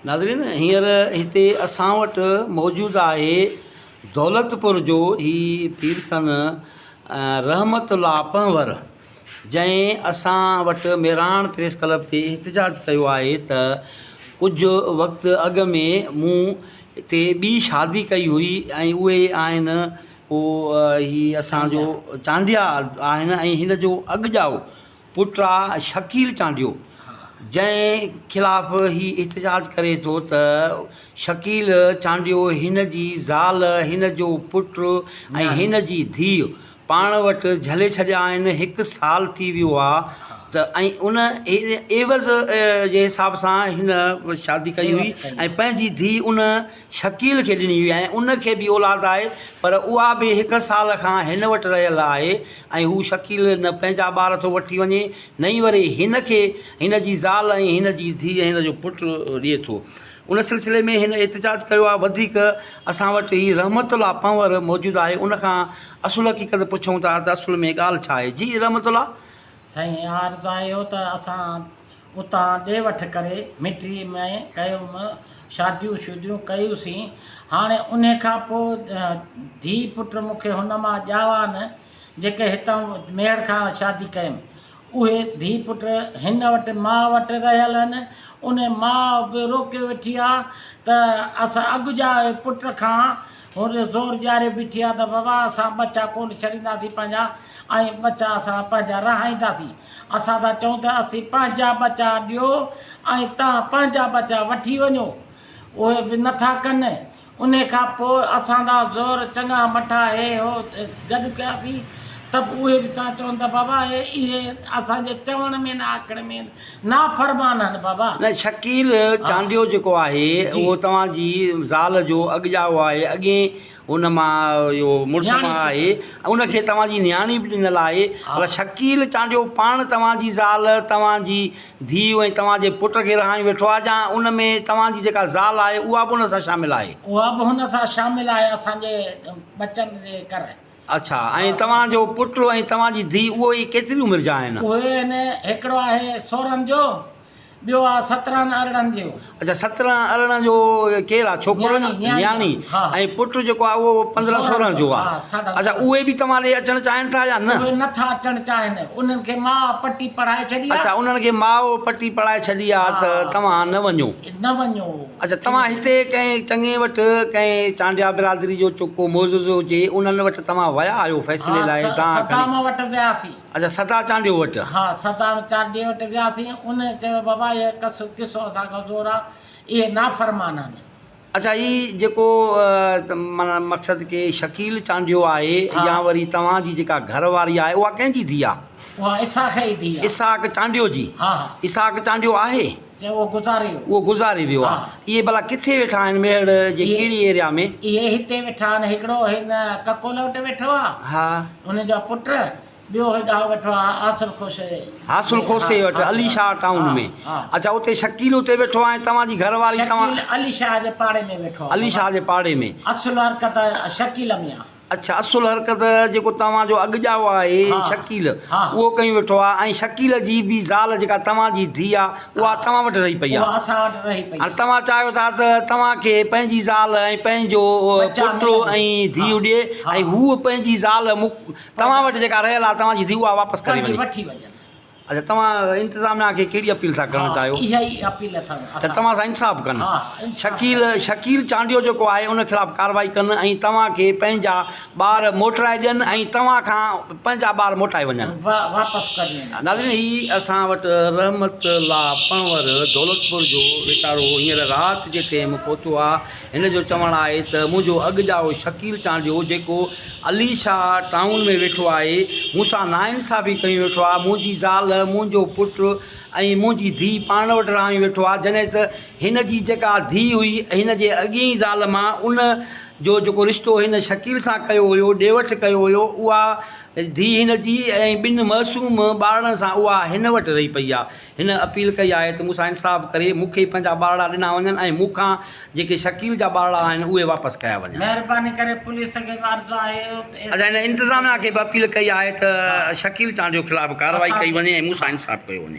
नाज़रीन हींअर हिते असां वटि मौजूदु आहे दौलतपुर जो ही पीरसन रहमतुल्ला पंवर जंहिं असां वटि मेराण प्रेस क्लब ते एहतिजाज कयो आहे त कुझु वक़्तु अॻु में मूं हिते ॿी शादी कई हुई ऐं उहे आहिनि ही असांजो चांडिया आहिनि ऐं हिन जो अॻियाओ पुटु आहे शकील चांडियो जंहिं ख़िलाफ़ ही एहतिजाज करे थो त शकील चांडियो हिन जी ज़ाल हिन जो पुटु ऐं हिन जी धीउ पाण वटि झले छॾिया आहिनि। 1 साल थी वियो आहे त ऐं उन एवज़ जे हिसाब सां हिन शादी कई हुई ऐं पंहिंजी धीउ उन शकील खे ॾिनी हुई ऐं उनखे बि औलाद आहे, पर उहा बि 1 साल खां हिन वटि रहियल आहे ऐं हू शकील न पंहिंजा ॿार थो वठी वञे न ई वरी हिन खे हिन जी ज़ाल ऐं हिन जी धीउ हिन जो पुटु ॾिए थो। उन सिलसिले में हिन एहतिजाज कयो आहे। वधीक असां वटि ही रहमतुल्ला पंवर मौजूदु आहे, उनखां असुल हक़ीक़त पुछूं था त असुल में ॻाल्हि छा आहे। जी रहमतुल्ला साईं, अर्ज़ु आहे इहो त असां उतां ॾे वठि करे मिट्री में कयूं, शादियूं कयूंसीं। हाणे उन खां पोइ धीउ पुटु मूंखे हुन मां ॼावा न जेके हितां मेड़ खां शादी कयमि, उहे धीउ पुटु हिन वटि माउ वटि रहियल आहिनि। उन माउ बि रोके वेठी आहे त असां अॻु जा पुट खां होॾे ज़ोर ॾियारे बीठी आहे त बाबा असां बच्चा कोन छॾींदासीं पंहिंजा, ऐं बच्चा असां पंहिंजा रहाईंदासीं। असां था चऊं त असीं पंहिंजा बच्चा ॾियो ऐं तव्हां पंहिंजा बच्चा वठी वञो, उहे बि नथा कनि। उन खां पोइ असांजा ज़ोर चङा मठा हे हो गॾु कयासीं त उहे बि तव्हां चवनि था बाबा इहे असांजे चवण में न आखण में नाफ़रमान आहिनि बाबा। न, शकील चांडियो जेको आहे उहो तव्हांजी ज़ाल जो अॻियाओ आहे, अॻे हुन मां इहो मुड़ुस मां आहे, उनखे तव्हांजी न्याणी बि ॾिनल आहे। पर शकील चांडियो पाण तव्हांजी ज़ाल तव्हांजी धीउ ऐं तव्हांजे पुट खे रहाई वेठो आहे, या उन में तव्हांजी जेका ज़ाल आहे उहा बि हुन सां शामिलु आहे? उहा बि हुन सां शामिलु आहे असांजे बचनि जे करे। अच्छा, ऐं तव्हांजो पुटु ऐं तव्हांजी धीउ उहो ई केतिरी उमिरि जा आहिनि? उहे आहिनि, हिकिड़ो आहे 16 जो, ॿियो आहे 17-18 जो। अच्छा, 17-18 जो केरु आहे? छोकिरो न्याणी? ऐं पुटु जेको आहे उहो 15-16 जो आहे। अच्छा, उहे बि तव्हां ॾे अचणु चाहिनि था या न? उहे नथा अचणु चाहिनि, उन्हनि खे माउ पटी पढ़ाए छॾी आहे। अच्छा, उन्हनि खे माउ पटी पढ़ाए छॾी आहे त तव्हां न वञो? न वञो। अच्छा, तव्हां हिते कंहिं चङे वटि कंहिं चांडिया बिरादरी जो चुको मौजूदु हुजे उन्हनि वटि तव्हां विया आहियो फ़ैसिले लाइ? सदाम वटि वियासीं। अच्छा, सदा चांडियो वटि? हा, सदा चांडियो वटि वियासीं। उन चयो बाबा इहे किसो असांखां ज़ोर आहे, इहे नाफ़रमान आहिनि। अच्छा, ही जेको माना मक़सदु के शकील चांडियो आहे या वरी तव्हांजी जेका घरवारी आहे उहा कंहिंजी धीउ आहे? उहा इसाक जी धीउ आहे। इसाक चांडियो जी? हा। इसाक चांडियो आहे? उहो गुज़ारे वियो आहे। इहे भला किथे वेठा आहिनि मेड़ जे कहिड़ी एरिया में? इहे हिते वेठा आहिनि, हिकिड़ो हिन ककोल वटि वेठो आहे, हा, हुनजा पुट, ॿियो हेॾा वेठो आहे हासिल खोसे वटि अली शाह टाउन में। अच्छा, उते शकील उते वेठो आहे, तव्हांजी घरवारी तव्हां अली शाह जे पाड़े में वेठो आहे। अली शाह जे पाड़े में? असुल हरकत शकील में आहे। अच्छा, असुल हरकत जेको तव्हांजो अॻियाओ आहे शकील, उहो कयूं वेठो आहे, ऐं शकील जी बि ज़ाल जेका तव्हांजी धीउ आहे उहा तव्हां वटि रही पई आहे? असां वटि रही पई। हाणे तव्हां चाहियो था त तव्हांखे पंहिंजी ज़ाल ऐं पंहिंजो पुटु ऐं धीउ ॾिए ऐं हू पंहिंजी ज़ाल तव्हां वटि जेका रहियल आहे तव्हांजी धीउ उहा वापसि करे वठे। अच्छा, तव्हां इंतिज़ामिया खे कहिड़ी अपील था करणु चाहियो? इहा ई अपील अथव त तव्हां सां इंसाफ़ कनि, शकील चांडियो जेको आहे उन ख़िलाफ़ु कार्रवाई कनि ऐं तव्हांखे पंहिंजा ॿार मोटाए ॾियनि ऐं तव्हां खां पंहिंजा ॿार मोटाए वञनि, वापसि कनि। नाज़रीन, ही असां वटि रहमतुल्ला पंवर दौलतपुर जो वीचारो हींअर राति जे टाइम पहुतो आहे। हिन जो चवणु आहे त मुंहिंजो अॻियाओ शकील चांडियो जेको अली शाह टाउन में वेठो आहे मूंसां नाइंसाफ़ी कई वेठो आहे। मुंहिंजी ज़ाल, मुंहिंजो पुटु ऐं मुंहिंजी धीउ पाण वटि रहाई वेठो आहे, जॾहिं त हिन जी जेका धीउ हुई हिन जे अॻिए ई ज़ाल मां उन जो जेको रिश्तो हिन शकील सां कयो हुयो, ॾे वठि कयो हुयो, उहा धीउ हिन जी ऐं 2 मासूम ॿारनि सां उहा हिन वटि रही पई आहे। हिन अपील कई आहे त मूंसां इंसाफ़ करे मूंखे पंहिंजा ॿारड़ा ॾिना वञनि ऐं मूंखां जेके शकील जा ॿारड़ा आहिनि उहे वापसि कया वञनि। महिरबानी करे पुलिस खे अर्ज़ु आहे। अच्छा, हिन इंतिज़ामिया खे बि अपील कई आहे त शकील चांडियो ख़िलाफ़ु कार्रवाई कई वञे ऐं मूंसां इंसाफ़ कयो वञे।